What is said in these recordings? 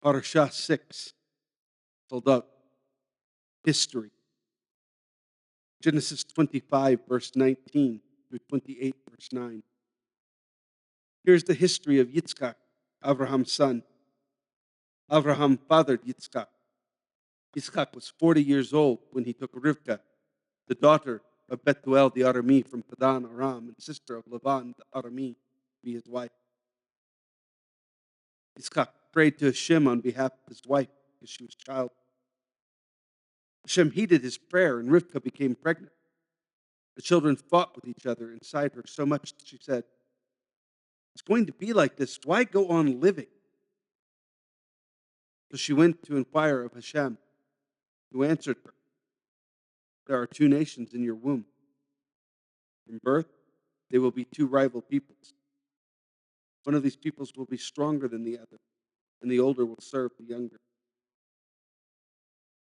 Parashah 6, Tol'dot, history. Genesis 25, verse 19 through 28, verse 9. Here's the history of Yitzchak, Abraham's son. Abraham fathered Yitzchak. Yitzchak was 40 years old when he took Rivka, the daughter of Bethuel the Aramean from Padan Aram and sister of Laban the Aramean, to be his wife. Yitzchak prayed to Hashem on behalf of his wife because she was childless. Hashem heeded his prayer, and Rivka became pregnant. The children fought with each other inside her so much that she said, "It's going to be like this. Why go on living?" So she went to inquire of Hashem, who answered her, "There are two nations in your womb. From birth, they will be two rival peoples. One of these peoples will be stronger than the other, and the older will serve the younger."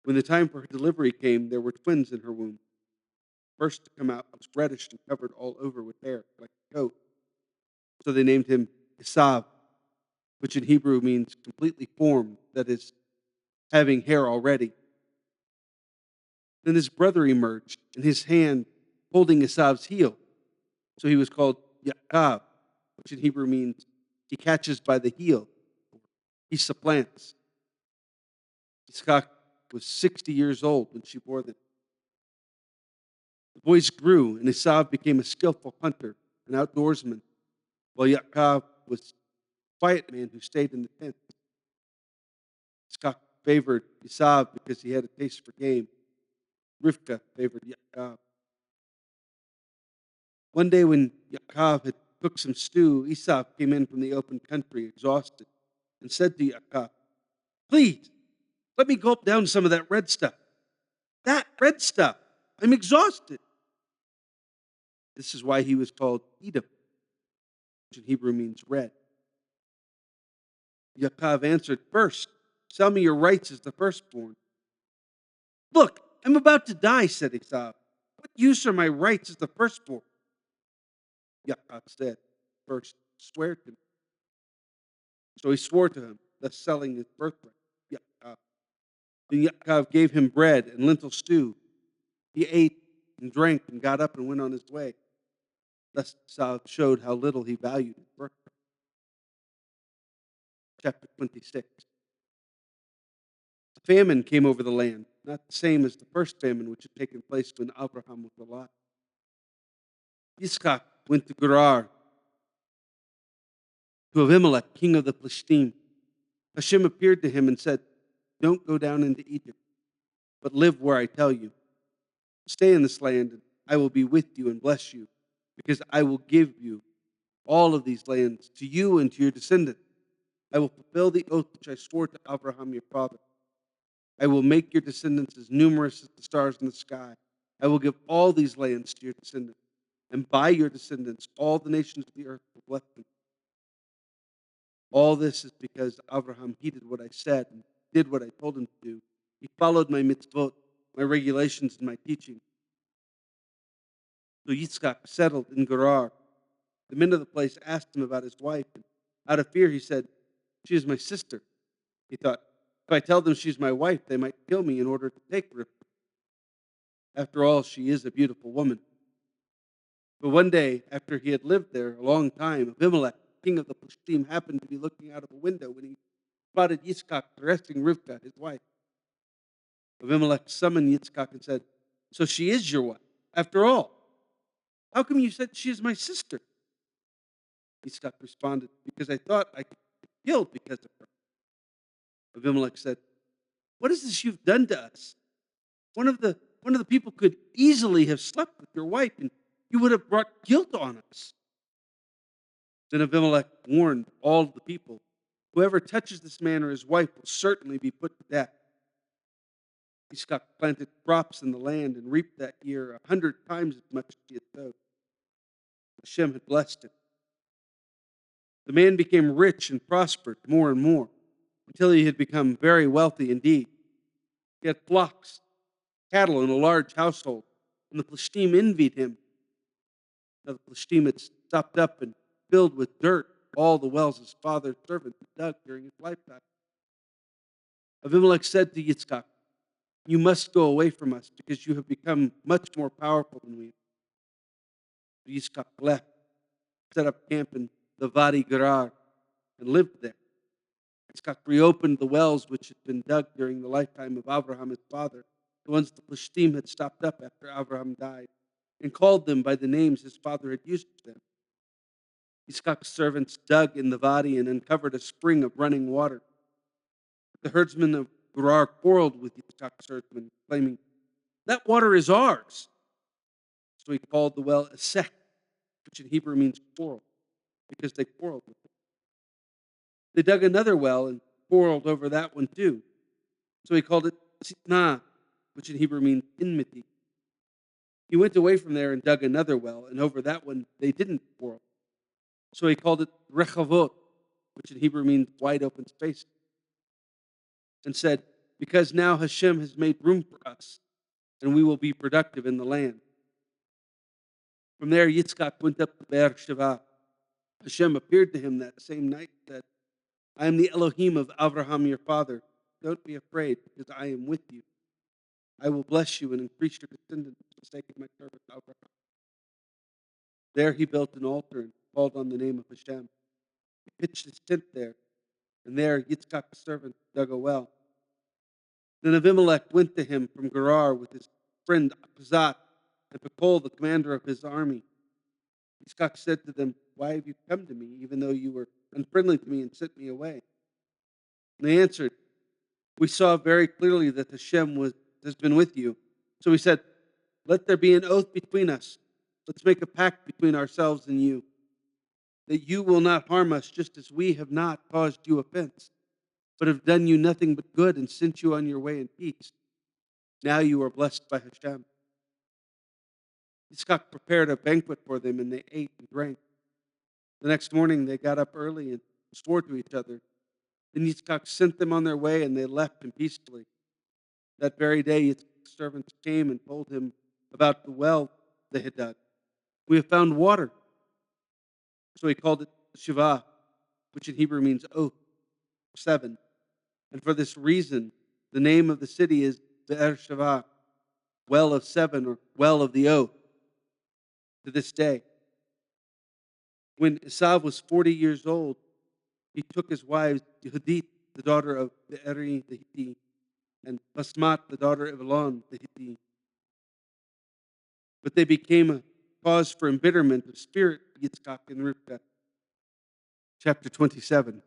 When the time for her delivery came, there were twins in her womb. First to come out was reddish and covered all over with hair, like a coat. So they named him Esav, which in Hebrew means completely formed, that is, having hair already. Then his brother emerged, in his hand holding Esav's heel. So he was called Yaakov, which in Hebrew means he catches by the heel, he supplants. Yitzchak was 60 years old when she bore them. The boys grew, and Esav became a skillful hunter, an outdoorsman, while Yaakov was a quiet man who stayed in the tent. Yitzchak favored Esav because he had a taste for game. Rivka favored Yaakov. One day when Yaakov had cooked some stew, Esav came in from the open country, exhausted, and said to Yaakov, "Please, let me gulp down some of that red stuff. That red stuff. I'm exhausted." This is why he was called Edom, which in Hebrew means red. Yaakov answered, "First, sell me your rights as the firstborn." "Look, I'm about to die," said Esau. "What use are my rights as the firstborn?" Yaakov said, "First, swear to me." So he swore to him, thus selling his birthright. Yaakov. Then Yaakov gave him bread and lentil stew. He ate and drank and got up and went on his way. Thus Esau showed how little he valued his birthright. Chapter 26. A famine came over the land, not the same as the first famine which had taken place when Abraham was alive. Yitzchak went to Gerar, to Abimelech, king of the Plishtim. Hashem appeared to him and said, "Don't go down into Egypt, but live where I tell you. Stay in this land, and I will be with you and bless you, because I will give you all of these lands to you and to your descendants. I will fulfill the oath which I swore to Abraham your father. I will make your descendants as numerous as the stars in the sky. I will give all these lands to your descendants, and by your descendants all the nations of the earth will bless them." All this is because Abraham heeded what I said and did what I told him to do. He followed my mitzvot, my regulations, and my teaching. So Yitzchak settled in Gerar. The men of the place asked him about his wife, and out of fear he said, "She is my sister." He thought, "If I tell them she's my wife, they might kill me in order to take her. After all, she is a beautiful woman." But one day, after he had lived there a long time, Abimelech, king of the Plishtim, happened to be looking out of a window when he spotted Yitzchak caressing Rivka, his wife. Abimelech summoned Yitzchak and said, "So she is your wife, after all. How come you said she is my sister?" Yitzchak responded, "Because I thought I could be killed because of her." Abimelech said, "What is this you've done to us? One of the people could easily have slept with your wife, and you would have brought guilt on us." Then Abimelech warned all the people, "Whoever touches this man or his wife will certainly be put to death." Yitzchak planted crops in the land and reaped that year 100 times as much as he had sowed. Hashem had blessed him. The man became rich and prospered more and more, until he had become very wealthy indeed. He had flocks, cattle, and a large household, and the Plishtim envied him. Now the Plishtim had stopped up and filled with dirt all the wells his father's servant had dug during his lifetime. Abimelech said to Yitzchak, "You must go away from us because you have become much more powerful than we are." Yitzchak left, set up camp in the Vadi Gerar, and lived there. Yitzchak reopened the wells which had been dug during the lifetime of Abraham, his father, the ones the Plishtim had stopped up after Abraham died, and called them by the names his father had used for them. Yitzchak's servants dug in the Vadi and uncovered a spring of running water. The herdsmen of Gerar quarreled with Yitzchak's herdsmen, claiming, "That water is ours." So he called the well Esek, which in Hebrew means quarrel, because they quarreled with it. They dug another well and quarreled over that one too. So he called it Sitnah, which in Hebrew means enmity. He went away from there and dug another well, and over that one they didn't quarrel. So he called it Rechavot, which in Hebrew means wide open space, and said, "Because now Hashem has made room for us, and we will be productive in the land." From there, Yitzchak went up to Beersheba. Hashem appeared to him that same night and said, "I am the Elohim of Abraham your father. Don't be afraid, because I am with you. I will bless you and increase your descendants for the sake of my servant Abraham." There he built an altar and called on the name of Hashem. He pitched his tent there, and there Yitzchak's servant dug a well. Then Abimelech went to him from Gerar with his friend Achzat and Pekol, the commander of his army. Yitzchak said to them, "Why have you come to me, even though you were unfriendly to me and sent me away?" And they answered, "We saw very clearly that has been with you." So he said, "Let there be an oath between us. Let's make a pact between ourselves and you, that you will not harm us just as we have not caused you offense, but have done you nothing but good and sent you on your way in peace. Now you are blessed by Hashem." Yitzchak prepared a banquet for them, and they ate and drank. The next morning they got up early and swore to each other. Then Yitzchak sent them on their way, and they left him peacefully. That very day Yitzchak's servants came and told him about the well they had dug. "We have found water." So he called it Shiva, which in Hebrew means oath, 7. And for this reason, the name of the city is Beersheba, well of 7, or well of the oath, to this day. When Esau was 40 years old, he took his wives, Yehudit, the daughter of Beeri the Hittite, and Basmat, the daughter of Elon the Hittite. But they became a cause for embitterment of spirit for Yitzchak and Rivkah. Chapter 27.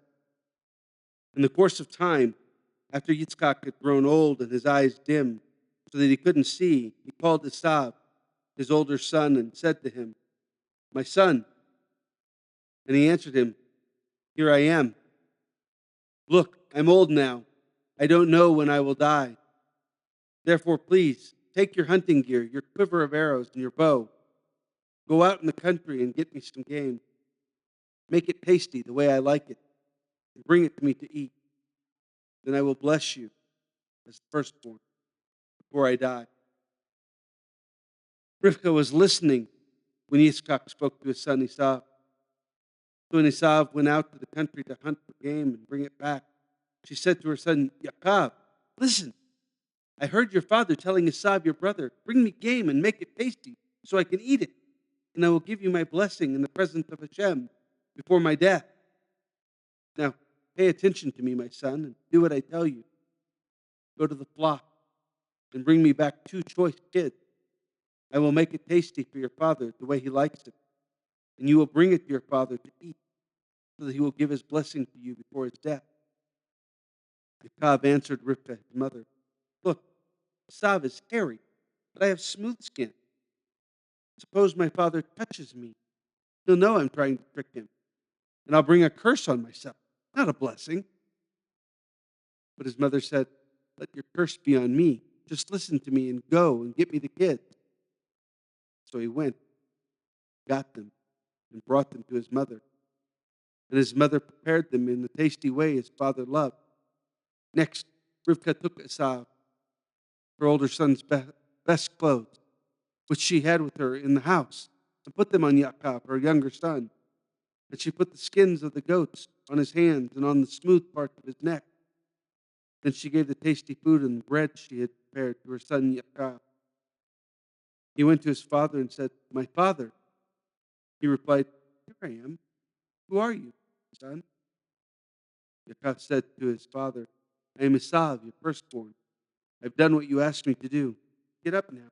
In the course of time, after Yitzchak had grown old and his eyes dim, so that he couldn't see, he called Esau, his older son, and said to him, "My son." And he answered him, "Here I am. Look, I'm old now. I don't know when I will die. Therefore, please, take your hunting gear, your quiver of arrows, and your bow. Go out in the country and get me some game. Make it tasty the way I like it, and bring it to me to eat. Then I will bless you as the firstborn before I die." Rivkah was listening when Yitzchak spoke to his son Esau. So when Esau went out to the country to hunt for game and bring it back, she said to her son Yaakov, "Listen, I heard your father telling Esau your brother, 'Bring me game and make it tasty so I can eat it, and I will give you my blessing in the presence of Hashem before my death.' Now pay attention to me, my son, and do what I tell you. Go to the flock and bring me back 2 choice kids. I will make it tasty for your father the way he likes it, and you will bring it to your father to eat, so that he will give his blessing to you before his death." Yaakov answered Rivkah, his mother, "Look, Esau is hairy, but I have smooth skin. Suppose my father touches me. He'll know I'm trying to trick him, and I'll bring a curse on myself, not a blessing." But his mother said, "Let your curse be on me. Just listen to me and go and get me the kids." So he went, got them, and brought them to his mother. And his mother prepared them in the tasty way his father loved. Next, Rivkah took Esau, her older son's best clothes, which she had with her in the house, and put them on Yaakov, her younger son. And she put the skins of the goats on his hands and on the smooth parts of his neck. Then she gave the tasty food and the bread she had prepared to her son Yaakov. He went to his father and said, "My father." He replied, "Here I am. Who are you, son?" Yaakov said to his father, "I am Esav, your firstborn. I've done what you asked me to do. Get up now,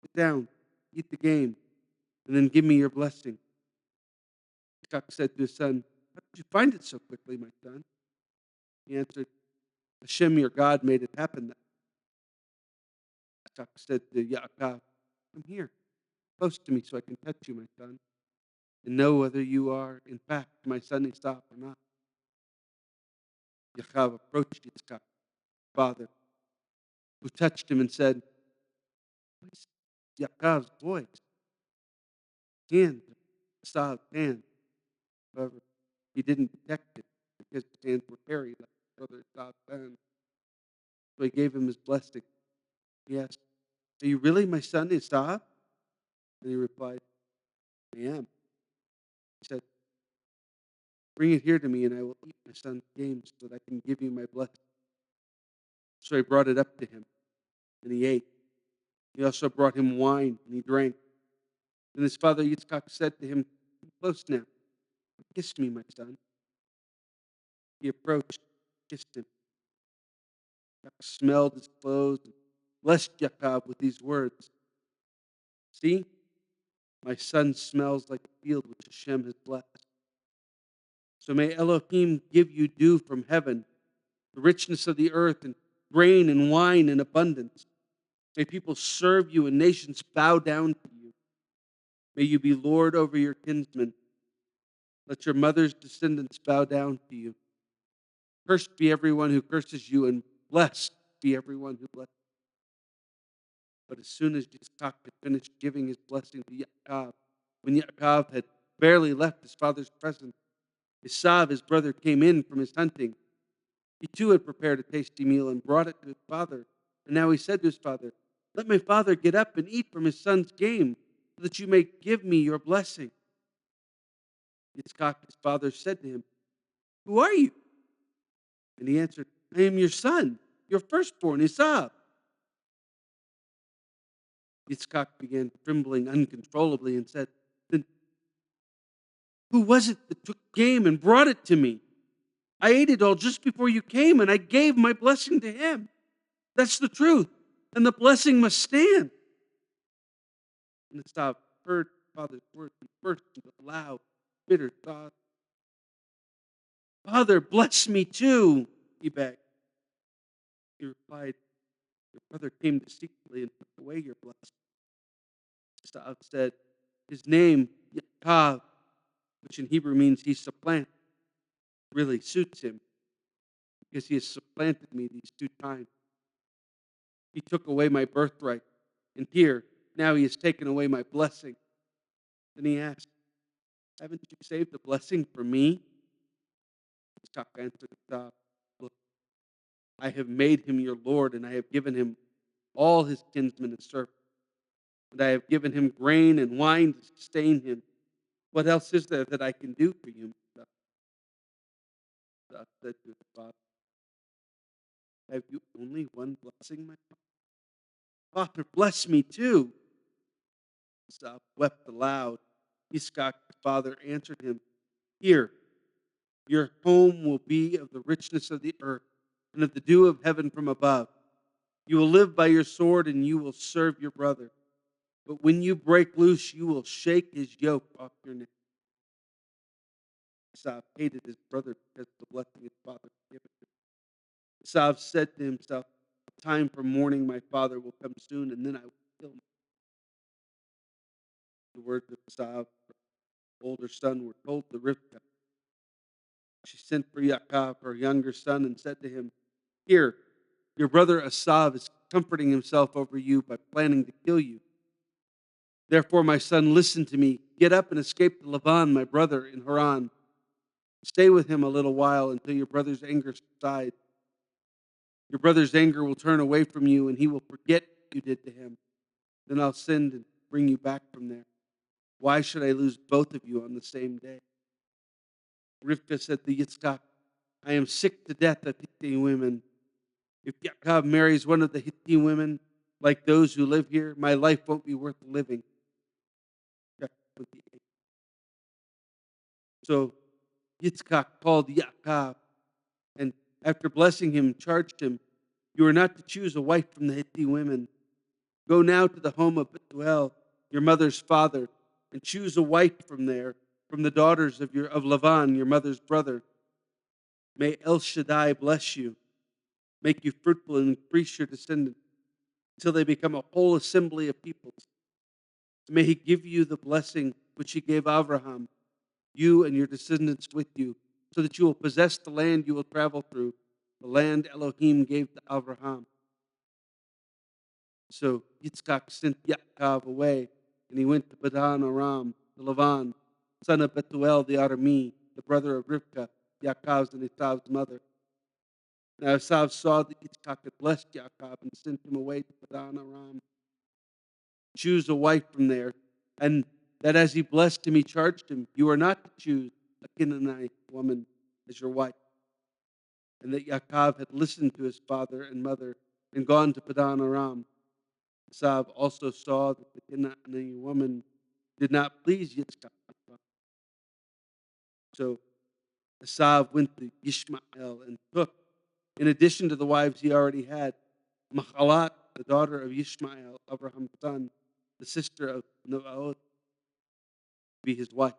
sit down, eat the game, and then give me your blessing." Yaakov said to his son, "How did you find it so quickly, my son?" He answered, "Hashem, your God, made it happen." Yaakov said to Yaakov, "Come here, close to me so I can touch you, my son, and know whether you are, in fact, my son Esau or not." Yaakov approached Yitzchak, father, who touched him and said, "What is Yaakov's voice?" Hands, Esau's hands. However, he didn't detect it because his hands were hairy like his brother Esau's hands. So he gave him his blessing. He asked, "Are you really my son Esau?" And he replied, "I am." He said, "Bring it here to me, and I will eat my son's game so that I can give you my blessing." So he brought it up to him, and he ate. He also brought him wine, and he drank. Then his father Yitzchak said to him, "Come close now. Kiss me, my son." He approached, kissed him. Yaakov smelled his clothes and blessed Yaakov with these words, "See, my son smells like a field which Hashem has blessed. So may Elohim give you dew from heaven, the richness of the earth, and grain and wine in abundance. May people serve you and nations bow down to you. May you be Lord over your kinsmen. Let your mother's descendants bow down to you. Cursed be everyone who curses you, and blessed be everyone who blesses." But as soon as Yitzchak had finished giving his blessing to Yaakov, when Yaakov had barely left his father's presence, Esav, his brother, came in from his hunting. He too had prepared a tasty meal and brought it to his father. And now he said to his father, "Let my father get up and eat from his son's game, so that you may give me your blessing." Yitzchak, his father, said to him, "Who are you?" And he answered, "I am your son, your firstborn, Esav." Yitzchak began trembling uncontrollably and said, "Then who was it that took game and brought it to me? I ate it all just before you came, and I gave my blessing to him. That's the truth, and the blessing must stand." And Esav heard his father's words and burst into loud, bitter sobs. "Father, bless me too," he begged. He replied, "Your brother came deceitfully and took away your blessing." Esav said, "His name, Yaakov, which in Hebrew means he supplanted, really suits him, because he has supplanted me these two times. He took away my birthright, and here, now he has taken away my blessing." Then he asked, "Haven't you saved a blessing for me?" Yitzchak answered Esau, "Look, I have made him your Lord, and I have given him all his kinsmen and servants, and I have given him grain and wine to sustain him. What else is there that I can do for you?" Esau said to his father, "Have you only one blessing, my father? Father, bless me too." Esau wept aloud. Yitzchak, his father, answered him, "Here, your home will be of the richness of the earth and of the dew of heaven from above. You will live by your sword, and you will serve your brother. But when you break loose, you will shake his yoke off your neck." Esau hated his brother because of the blessing his father had given him. Esau said to himself, "The time for mourning my father will come soon, and then I will kill him." The words of Esau's older son were told to Rivkah. She sent for Yaakov, her younger son, and said to him, "Here, your brother Esau is comforting himself over you by planning to kill you. Therefore, my son, listen to me. Get up and escape to Laban, my brother, in Haran. Stay with him a little while until your brother's anger subsides. Your brother's anger will turn away from you, and he will forget what you did to him. Then I'll send and bring you back from there. Why should I lose both of you on the same day?" Rivkah said to Yitzchak, "I am sick to death of Hittite women. If Yaakov marries one of the Hittite women, like those who live here, my life won't be worth living. Chapter 28. So Yitzchak called Yaakov, and after blessing him, charged him, "You are not to choose a wife from the Hittite women. Go now to the home of Bethuel, your mother's father, and choose a wife from there, from the daughters of Lavan, your mother's brother. May El Shaddai bless you, make you fruitful, and increase your descendants until they become a whole assembly of peoples. May he give you the blessing which he gave Abraham, you and your descendants with you, so that you will possess the land you will travel through, the land Elohim gave to Abraham." So Yitzchak sent Yaakov away, and he went to Padan Aram, to Lavan, son of Bethuel the Aramean, the brother of Rivkah, Yaakov's and Esau's mother. Now Esau saw that Yitzchak had blessed Yaakov and sent him away to Padan Aram. Choose a wife from there, and that as he blessed him, he charged him, "You are not to choose a Canaanite woman as your wife." And that Yaakov had listened to his father and mother and gone to Padan Aram. Esau also saw that the Canaanite woman did not please Yitzchak. So Esau went to Ishmael and took, in addition to the wives he already had, Mahalat, the daughter of Ishmael, Abraham's son, the sister of Nebaioth, to be his wife.